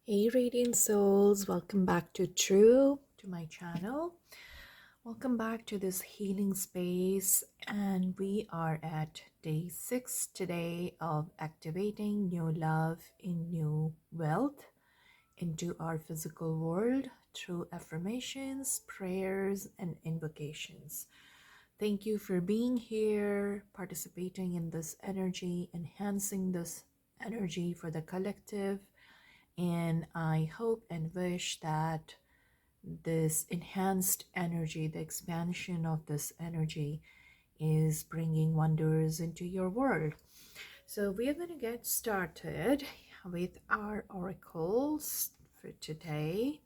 Hey radiant souls, welcome back to my channel. Welcome back to this healing space, and we are at day 6 today of activating new love in new wealth into our physical world through affirmations, prayers, and invocations. Thank you for being here, participating in this energy, enhancing this energy for the collective. And I hope and wish that this enhanced energy, the expansion of this energy, is bringing wonders into your world. So we are going to get started with our oracles for today.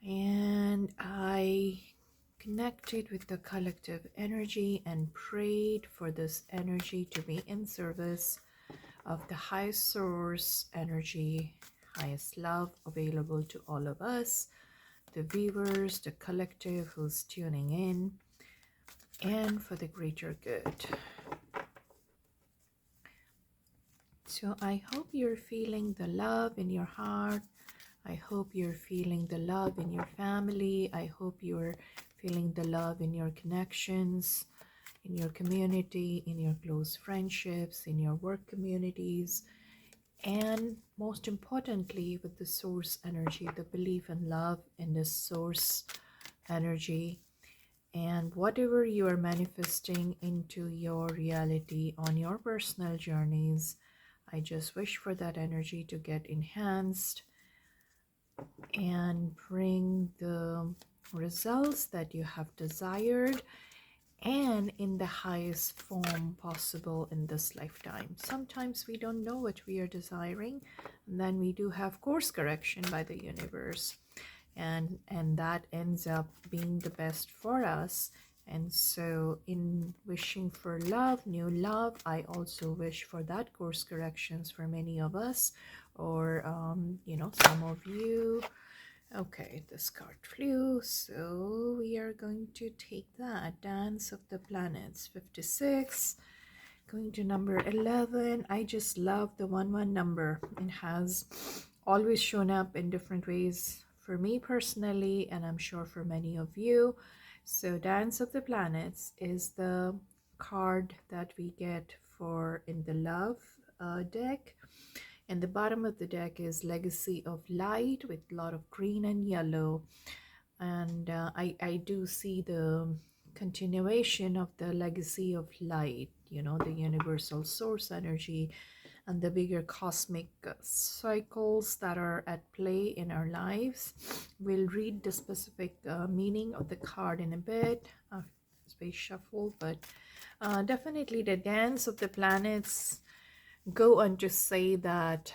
And I connected with the collective energy and prayed for this energy to be in service of the highest source energy, highest love available to all of us, the viewers, the collective who's tuning in, and for the greater good. So I hope you're feeling the love in your heart. I hope you're feeling the love in your family. I hope you're feeling the love in your connections, in your community, in your close friendships, in your work communities, and most importantly with the source energy, the belief and love in the source energy. And whatever you are manifesting into your reality on your personal journeys, I just wish for that energy to get enhanced and bring the results that you have desired, and in the highest form possible in this lifetime. Sometimes we don't know what we are desiring, and then we do have course correction by the universe, and that ends up being the best for us. And so in wishing for love, new love, I also wish for that course corrections for many of us, or some of you. Okay, this card flew, so we are going to take that. Dance of the Planets, 56. Going to number 11. I just love the 1-1 number. It has always shown up in different ways for me personally, and I'm sure for many of you. So Dance of the Planets is the card that we get for in the love deck. And the bottom of the deck is Legacy of Light with a lot of green and yellow. And I do see the continuation of the Legacy of Light, the universal source energy and the bigger cosmic cycles that are at play in our lives. We'll read the specific meaning of the card in a bit, space shuffle, but definitely the Dance of the Planets go on to say that,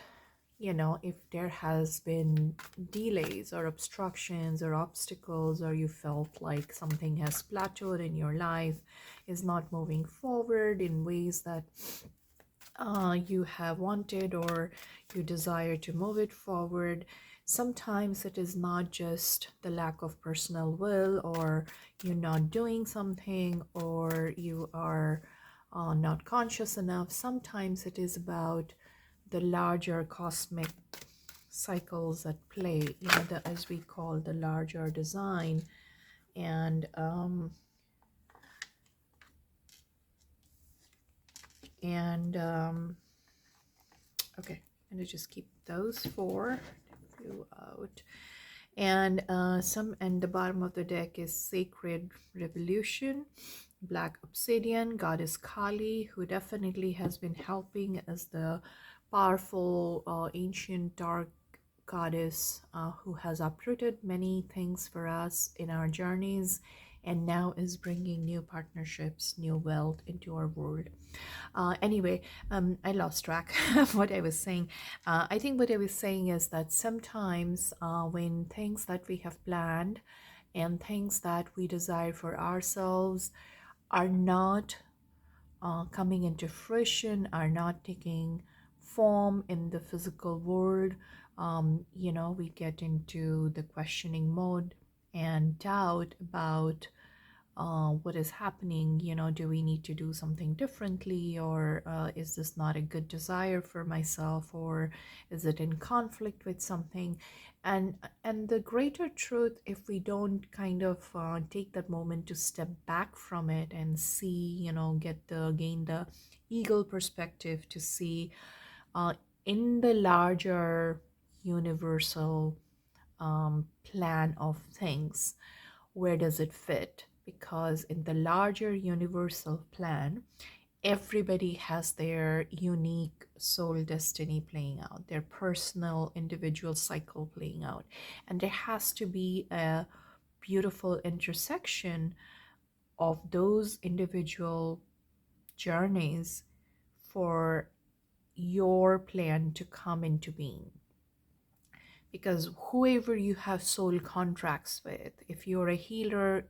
if there has been delays or obstructions or obstacles, or you felt like something has plateaued in your life, is not moving forward in ways that you have wanted or you desire to move it forward, sometimes it is not just the lack of personal will, or you're not doing something, or you are not conscious enough. Sometimes it is about the larger cosmic cycles at play, as we call the larger design. And okay, I'm gonna just keep those four out. And and the bottom of the deck is Sacred Revolution, Black Obsidian, Goddess Kali, who definitely has been helping as the powerful ancient dark goddess who has uprooted many things for us in our journeys, and now is bringing new partnerships, new wealth into our world. Anyway, I lost track of what I was saying. I think what I was saying is that sometimes when things that we have planned and things that we desire for ourselves are not coming into fruition, are not taking form in the physical world, we get into the questioning mode and doubt about what is happening, do we need to do something differently, or is this not a good desire for myself, or is it in conflict with something? And the greater truth, if we don't kind of take that moment to step back from it and see, gain the eagle perspective to see uh, in the larger universal plan of things, where does it fit? Because in the larger universal plan, everybody has their unique soul destiny playing out, their personal individual cycle playing out. And there has to be a beautiful intersection of those individual journeys for your plan to come into being. Because whoever you have soul contracts with, if you're a healer,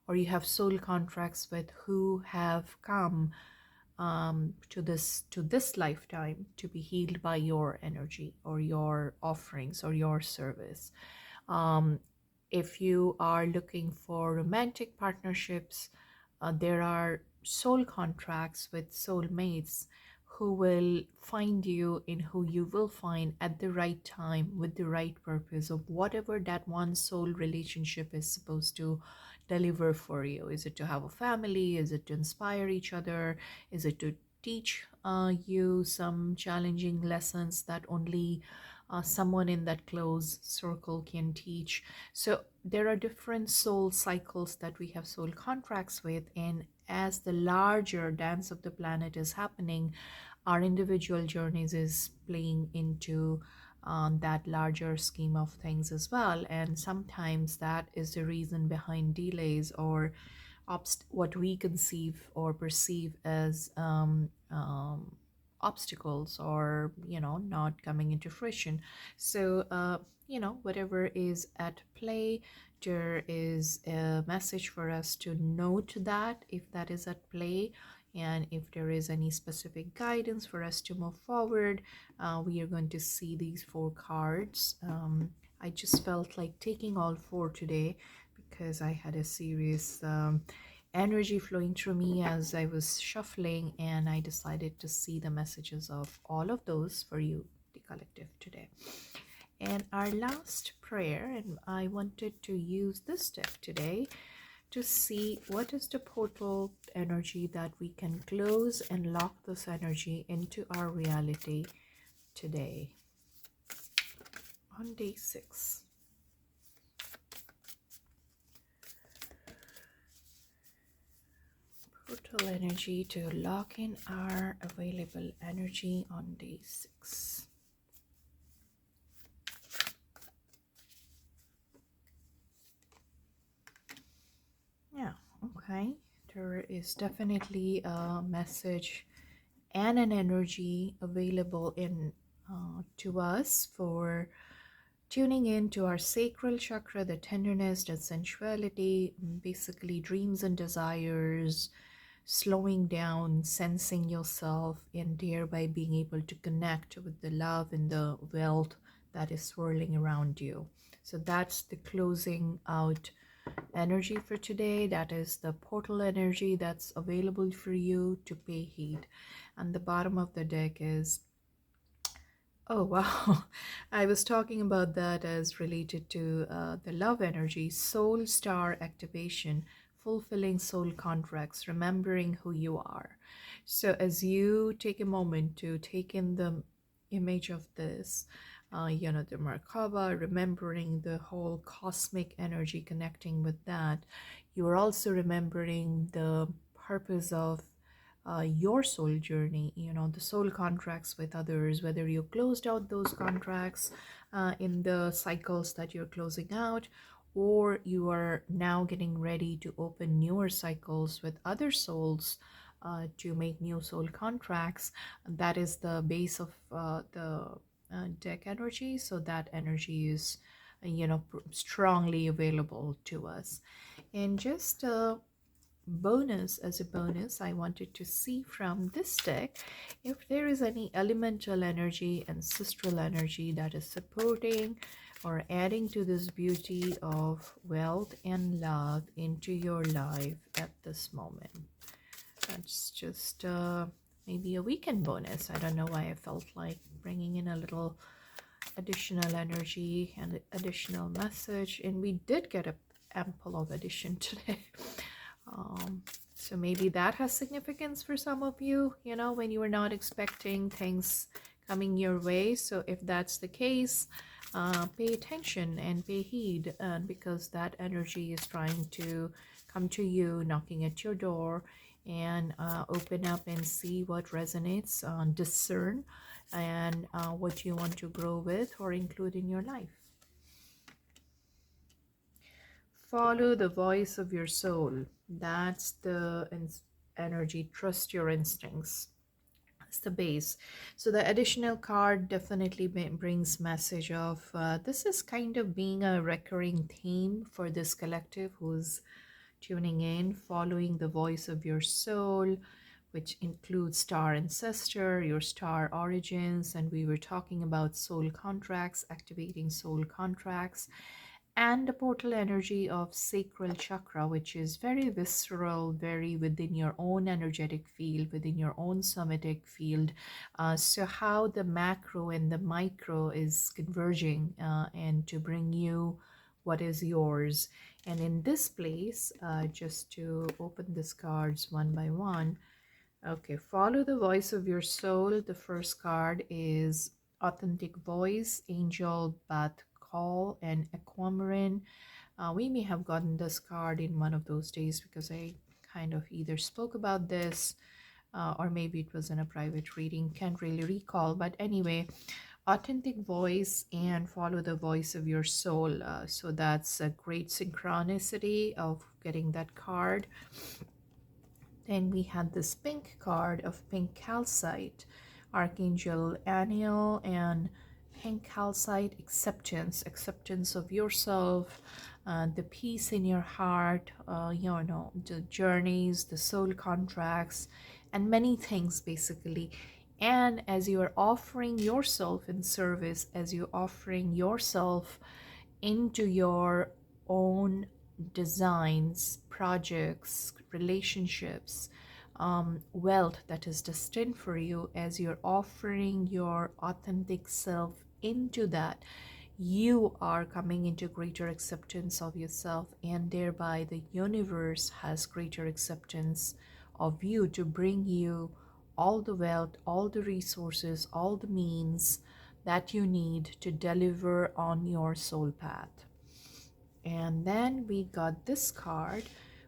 or you have soul contracts with who have come to this lifetime to be healed by your energy or your offerings or your service. um, if you are looking for romantic partnerships, there are soul contracts with soulmates who will find you in who you will find at the right time with the right purpose of whatever that one soul relationship is supposed to deliver for you. Is it to have a family? Is it to inspire each other? Is it to teach you some challenging lessons that only someone in that close circle can teach? So there are different soul cycles that we have soul contracts with, and as the larger dance of the planet is happening, our individual journeys is playing into that larger scheme of things as well. And sometimes that is the reason behind delays or what we conceive or perceive as obstacles, or not coming into fruition. So whatever is at play, there is a message for us to note that if that is at play, and if there is any specific guidance for us to move forward. We are going to see these 4 cards. I just felt like taking all 4 today because I had a serious energy flowing through me as I was shuffling, and I decided to see the messages of all of those for you, the collective, today. And our last prayer, and I wanted to use this deck today to see what is the portal energy that we can close and lock this energy into our reality today on day 6. Portal energy to lock in our available energy on day 6. Yeah, okay. There is definitely a message and an energy available in to us for tuning in to our sacral chakra, the tenderness, the sensuality, basically dreams and desires, slowing down, sensing yourself, and thereby being able to connect with the love and the wealth that is swirling around you. So that's the closing out energy for today. That is the portal energy that's available for you to pay heed. And the bottom of the deck is, oh wow, I was talking about that as related to the love energy, soul star activation, fulfilling soul contracts, remembering who you are. So as you take a moment to take in the image of this, the Merkaba, remembering the whole cosmic energy, connecting with that, you are also remembering the purpose of your soul journey, the soul contracts with others, whether you closed out those contracts in the cycles that you're closing out, or you are now getting ready to open newer cycles with other souls to make new soul contracts. That is the base of the deck energy. So that energy is strongly available to us. And just as a bonus, I wanted to see from this deck if there is any elemental energy, ancestral energy that is supporting or adding to this beauty of wealth and love into your life at this moment. That's just maybe a weekend bonus. I don't know why I felt like bringing in a little additional energy and additional message, and we did get a ample of addition today. So maybe that has significance for some of you, you know, when you were not expecting things coming your way. So if that's the case, pay attention and pay heed, because that energy is trying to come to you, knocking at your door, and open up and see what resonates, discern, and what you want to grow with or include in your life. Follow the voice of your soul. That's the energy. Trust your instincts. It's the base. So the additional card definitely brings message of this is kind of being a recurring theme for this collective who's tuning in, following the voice of your soul, which includes star ancestor, your star origins, and we were talking about soul contracts, activating soul contracts, and the portal energy of sacral chakra, which is very visceral, very within your own energetic field, within your own somatic field. So how the macro and the micro is converging, and to bring you what is yours. And in this place, just to open these cards one by one, okay, follow the voice of your soul. The first card is authentic voice, angel, bat call, and aquamarine. We may have gotten this card in one of those days because I kind of either spoke about this, or maybe it was in a private reading. Can't really recall. But anyway, authentic voice and follow the voice of your soul. So that's a great synchronicity of getting that card. Then we had this pink card of pink calcite, Archangel Aniel, and pink calcite, acceptance of yourself, the peace in your heart, you know, the journeys, the soul contracts, and many things basically. And as you are offering yourself in service, as you're offering yourself into your own designs, projects, relationships, wealth that is destined for you, as you're offering your authentic self into that, you are coming into greater acceptance of yourself, and thereby the universe has greater acceptance of you to bring you all the wealth, all the resources, all the means that you need to deliver on your soul path. And then we got this card,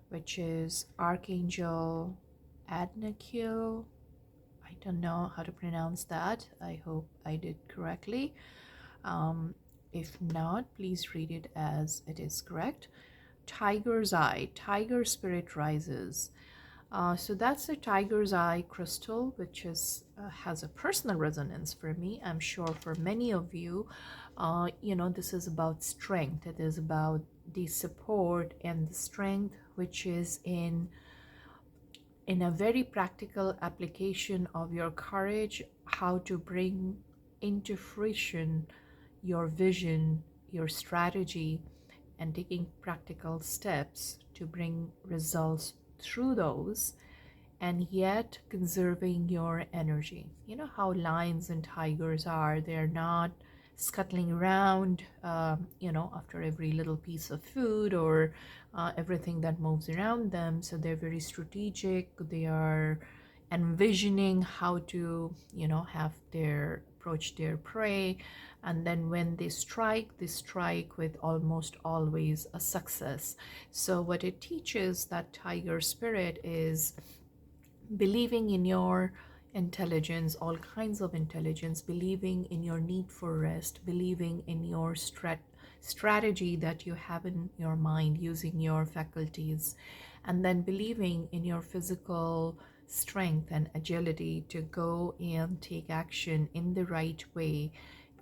which is Archangel Adnakil. I don't know how to pronounce that. I hope I did correctly. If not, please read it as it is correct. Tiger's Eye, Tiger Spirit Rises. So that's the Tiger's Eye crystal, which is has a personal resonance for me. I'm sure for many of you, you know, this is about strength. It is about the support and the strength, which is in a very practical application of your courage, how to bring into fruition your vision, your strategy, and taking practical steps to bring results through those, and yet conserving your energy. You know how lions and tigers are, they're not scuttling around, you know, after every little piece of food or everything that moves around them. So they're very strategic. They are envisioning how to, you know, have their approach their prey, and then when they strike with almost always a success. So what it teaches, that tiger spirit, is believing in your intelligence, all kinds of intelligence, believing in your need for rest, believing in your strategy that you have in your mind, using your faculties, and then believing in your physical strength and agility to go and take action in the right way.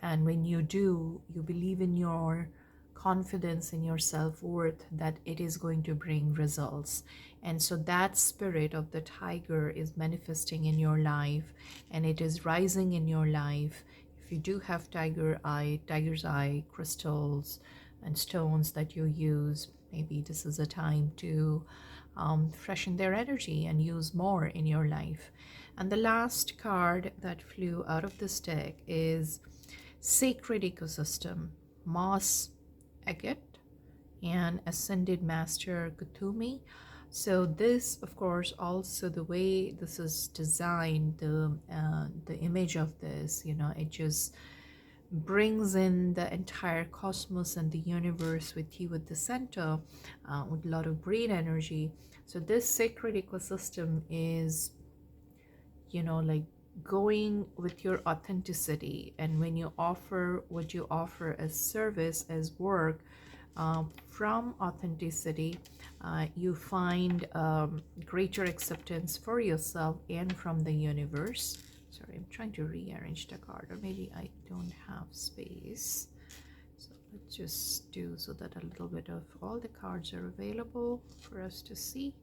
And when you do, you believe in your confidence in your self-worth that it is going to bring results. And so that spirit of the tiger is manifesting in your life, and it is rising in your life. if you do have tiger's eye crystals and stones that you use, maybe this is a time to freshen their energy and use more in your life. And the last card that flew out of this deck is Sacred Ecosystem, Moss Agate and Ascended Master Kuthumi. So this, of course, also the way this is designed, the image of this, it just brings in the entire cosmos and the universe with you at the center, with a lot of green energy. So this sacred ecosystem is, like going with your authenticity, and when you offer what you offer as service, as work, from authenticity, you find greater acceptance for yourself and from the universe. Sorry, I'm trying to rearrange the card, or maybe I don't have space. So let's just do so that a little bit of all the cards are available for us to see.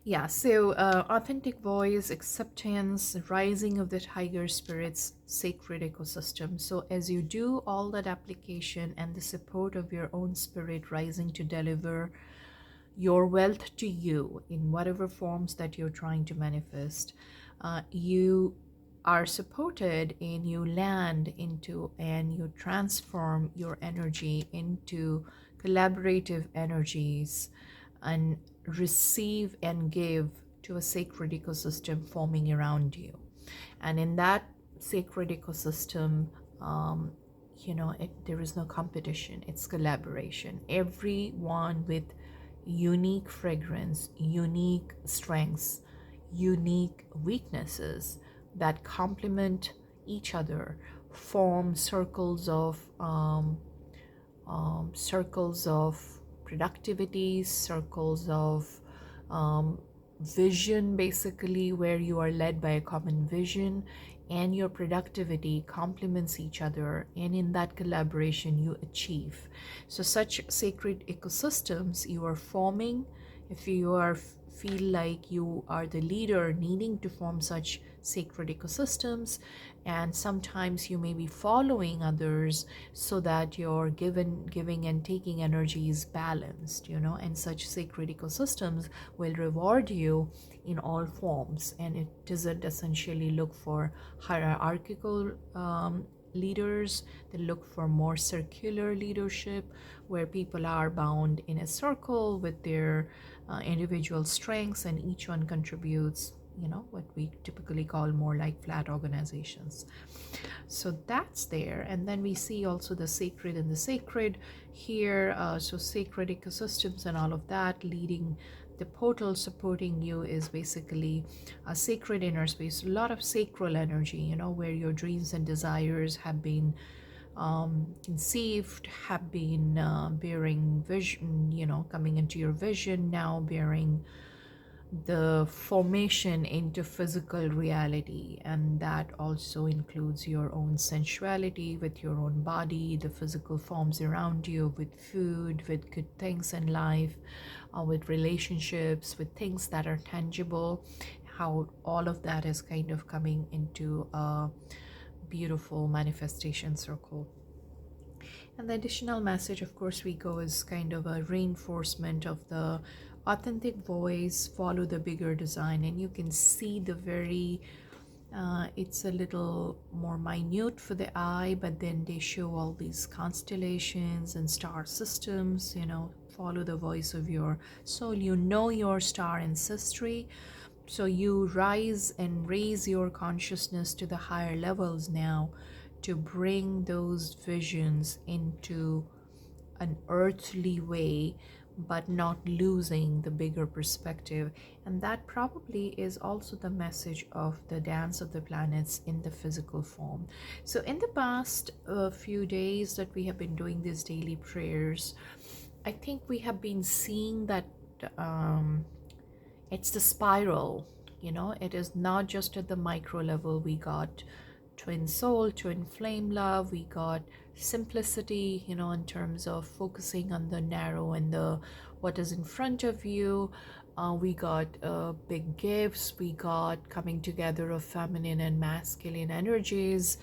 Yeah, so authentic voice, acceptance, rising of the tiger spirits, sacred ecosystem. So as you do all that application and the support of your own spirit rising to deliver your wealth to you in whatever forms that you're trying to manifest, you are supported and you land into and you transform your energy into collaborative energies and receive and give to a sacred ecosystem forming around you. And in that sacred ecosystem, there is no competition, it's collaboration. Everyone with unique fragrance, unique strengths, unique weaknesses that complement each other form circles of productivity, circles of vision, basically, where you are led by a common vision, and your productivity complements each other, and in that collaboration you achieve. So such sacred ecosystems you are forming, if you feel like you are the leader needing to form such sacred ecosystems, and sometimes you may be following others so that your giving and taking energy is balanced, and such sacred ecosystems will reward you in all forms. And it doesn't essentially look for hierarchical leaders. They look for more circular leadership, where people are bound in a circle with their individual strengths, and each one contributes, what we typically call more like flat organizations. So that's there. And then we see also the sacred and the sacred here. So sacred ecosystems and all of that, leading the portal, supporting you, is basically a sacred inner space, a lot of sacral energy, where your dreams and desires have been conceived, have been bearing vision, coming into your vision now, bearing the formation into physical reality. And that also includes your own sensuality with your own body, the physical forms around you, with food, with good things in life, with relationships, with things that are tangible, how all of that is kind of coming into a beautiful manifestation circle. And the additional message, of course, we go is kind of a reinforcement of the authentic voice, follow the bigger design. And you can see the very it's a little more minute for the eye, but then they show all these constellations and star systems. Follow the voice of your soul, your star ancestry. So you rise and raise your consciousness to the higher levels now, to bring those visions into an earthly way, but not losing the bigger perspective. And that probably is also the message of the dance of the planets in the physical form. So in the past few days that we have been doing these daily prayers, I think we have been seeing that it's the spiral. It is not just at the micro level. We got twin soul, twin flame love, we got simplicity, in terms of focusing on the narrow and the what is in front of you, We got big gifts, we got coming together of feminine and masculine energies,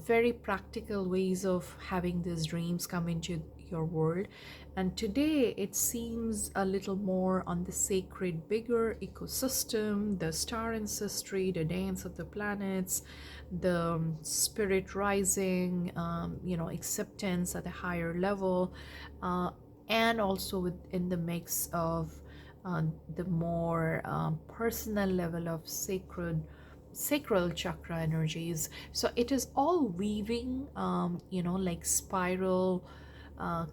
very practical ways of having these dreams come into your world. And today it seems a little more on the sacred, bigger ecosystem, the star ancestry, the dance of the planets, the spirit rising, acceptance at a higher level, and also within the mix of the more personal level of sacral chakra energies. So it is all weaving, like spiral,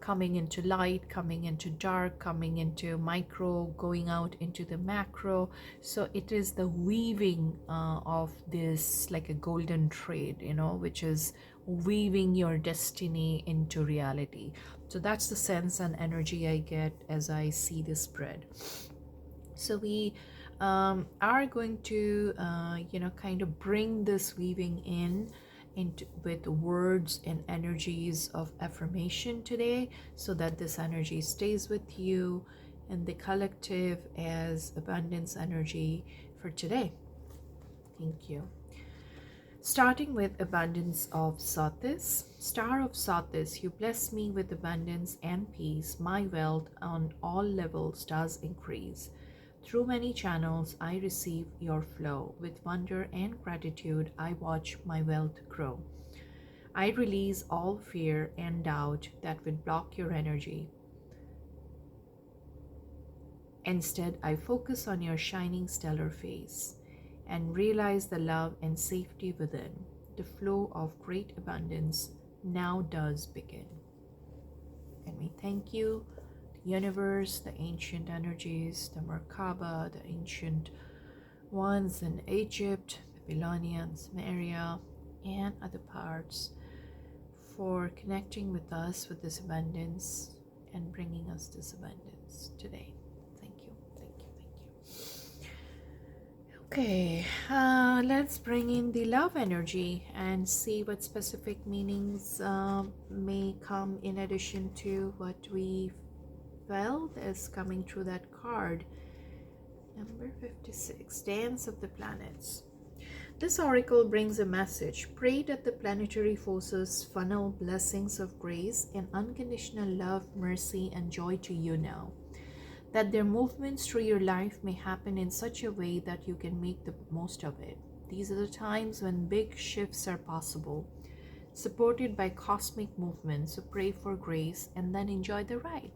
coming into light, coming into dark, coming into micro, going out into the macro. So it is the weaving of this, like a golden thread, which is weaving your destiny into reality. So that's the sense and energy I get as I see this spread. So we are going to kind of bring this weaving into with words and energies of affirmation today, so that this energy stays with you and the collective as abundance energy for today. Thank you. Starting with abundance of Satis. Star of Satis, you bless me with abundance and peace. My wealth on all levels does increase. Through many channels, I receive your flow. With wonder and gratitude, I watch my wealth grow. I release all fear and doubt that would block your energy. Instead, I focus on your shining stellar face and realize the love and safety within. The flow of great abundance now does begin. And we thank you, the universe, the ancient energies, the Merkaba, the ancient ones in Egypt, Babylonia, Sumeria, and other parts, for connecting with us with this abundance and bringing us this abundance today. Thank you, thank you, thank you. Okay, let's bring in the love energy and see what specific meanings may come in addition to what we felt as coming through that card. Number 56, Dance of the Planets. This oracle brings a message. Pray that the planetary forces funnel blessings of grace and unconditional love, mercy, and joy to you now. That their movements through your life may happen in such a way that you can make the most of it. These are the times when big shifts are possible, supported by cosmic movements. So pray for grace and then enjoy the ride.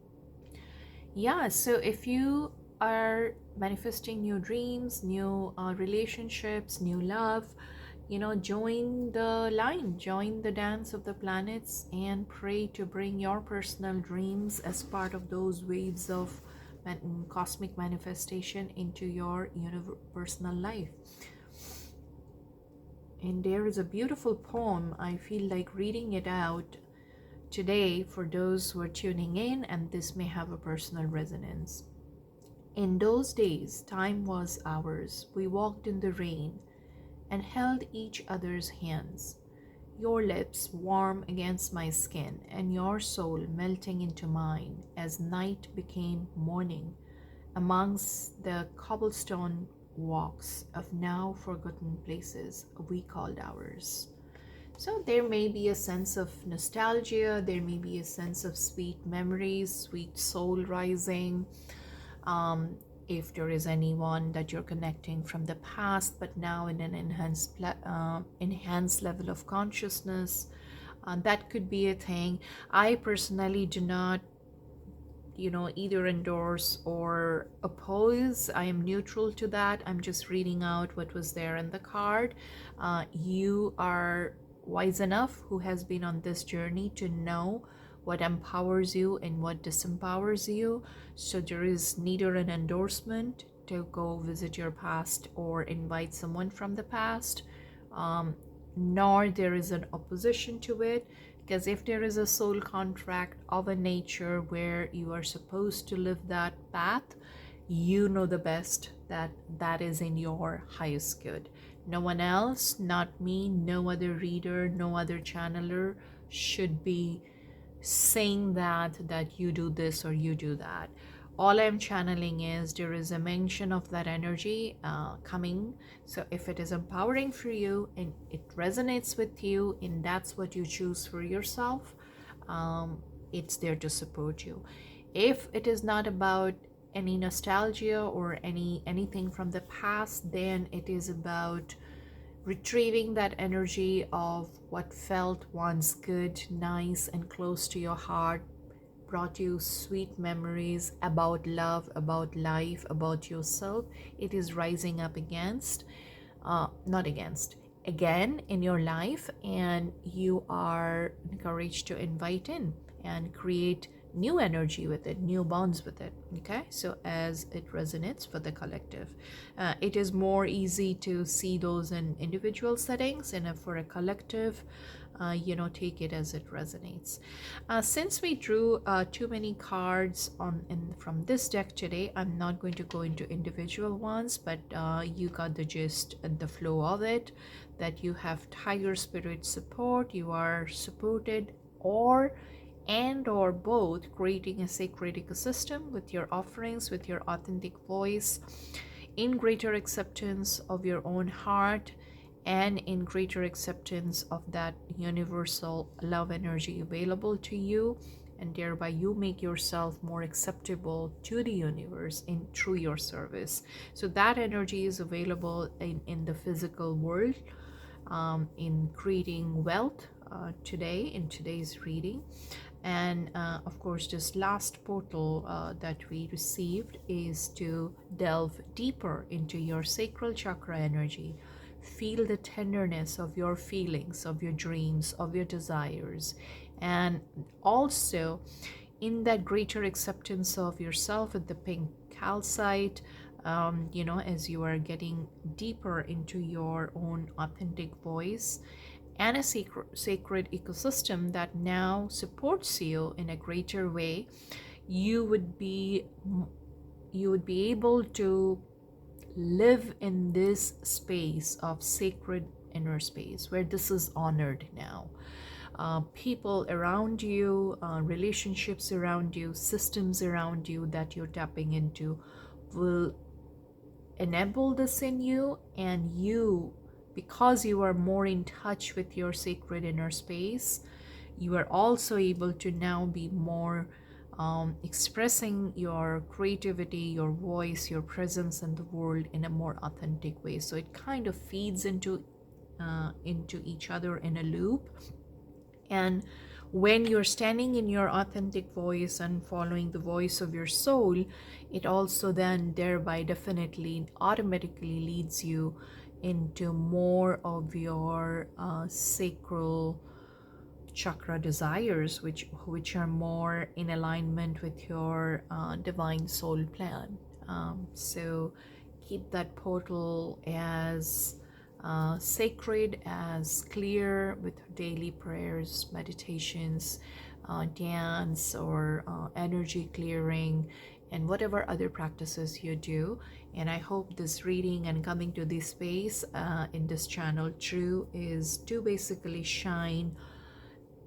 Yeah, so if you are manifesting new dreams, new relationships, new love, join the line, join the dance of the planets, and pray to bring your personal dreams as part of those waves of cosmic manifestation into your personal life. And there is a beautiful poem. I feel like reading it out today for those who are tuning in, and this may have a personal resonance. In those days, time was ours. We walked in the rain and held each other's hands. Your lips warm against my skin, and your soul melting into mine as night became morning amongst the cobblestone walks of now forgotten places we called ours. So there may be a sense of nostalgia, there may be a sense of sweet memories, sweet soul rising. If there is anyone that you're connecting from the past, but now in an enhanced level of consciousness, that could be a thing. I personally do not either endorse or oppose. I am neutral to that. I'm just reading out what was there in the card. You are wise enough, who has been on this journey, to know what empowers you and what disempowers you. So there is neither an endorsement to go visit your past or invite someone from the past, nor there is an opposition to it. Because if there is a soul contract of a nature where you are supposed to live that path, you know the best that that is in your highest good. No one else, not me, no other reader, no other channeler should be saying that you do this or you do that. all I'm channeling is there is a mention of that energy coming. So if it is empowering for you and it resonates with you and that's what you choose for yourself, it's there to support you. If it is not about any nostalgia or anything from the past, then it is about retrieving that energy of what felt once good, nice, and close to your heart, brought you sweet memories about love, about life, about yourself. It is rising up not against, again in your life, and you are encouraged to invite in and create new energy with it, new bonds with it. Okay, so as it resonates for the collective, it is more easy to see those in individual settings, and for a collective, take it as it resonates. Since we drew too many cards from this deck today, I'm not going to go into individual ones, but you got the gist and the flow of it, that you have tiger spirit support, you are supported, or both, creating a sacred ecosystem with your offerings, with your authentic voice, in greater acceptance of your own heart, and in greater acceptance of that universal love energy available to you, and thereby you make yourself more acceptable to the universe through your service. So that energy is available in the physical world, in creating wealth today, in today's reading. And of course, this last portal that we received is to delve deeper into your sacral chakra energy. Feel the tenderness of your feelings, of your dreams, of your desires, and also in that greater acceptance of yourself with the pink calcite. As you are getting deeper into your own authentic voice, and a sacred ecosystem that now supports you in a greater way, you would be able to live in this space of sacred inner space where this is honored now. People around you, relationships around you, systems around you that you're tapping into will enable this in you, and you, because you are more in touch with your sacred inner space, you are also able to now be more expressing your creativity, your voice, your presence in the world in a more authentic way. So it kind of feeds into each other in a loop. And when you're standing in your authentic voice and following the voice of your soul, it also then thereby definitely automatically leads you into more of your sacral chakra desires, which are more in alignment with your divine soul plan. So keep that portal as sacred, as clear, with daily prayers, meditations, dance, or energy clearing, and whatever other practices you do. And I hope this reading and coming to this space in this channel true is to basically shine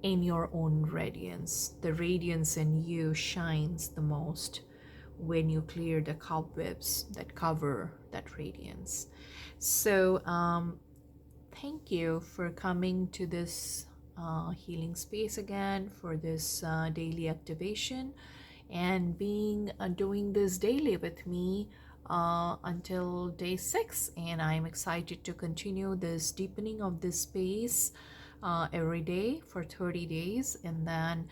in your own radiance. The radiance in you shines the most when you clear the cobwebs that cover that radiance. So thank you for coming to this healing space again, for this daily activation, and doing this daily with me until day 6. And I'm excited to continue this deepening of this space every day for 30 days, and then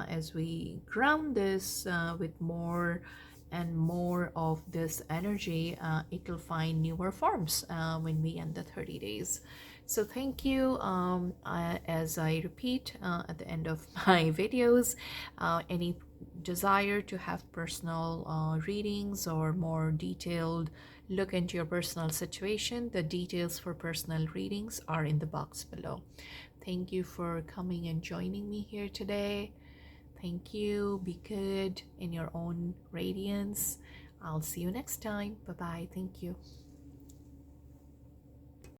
as we ground this with more and more of this energy, it will find newer forms when we end the 30 days. So thank you. As I repeat at the end of my videos, any desire to have personal readings or more detailed look into your personal situation, the details for personal readings are in the box below. Thank you for coming and joining me here today. Thank you. Be good in your own radiance. I'll see you next time. Bye-bye. Thank you.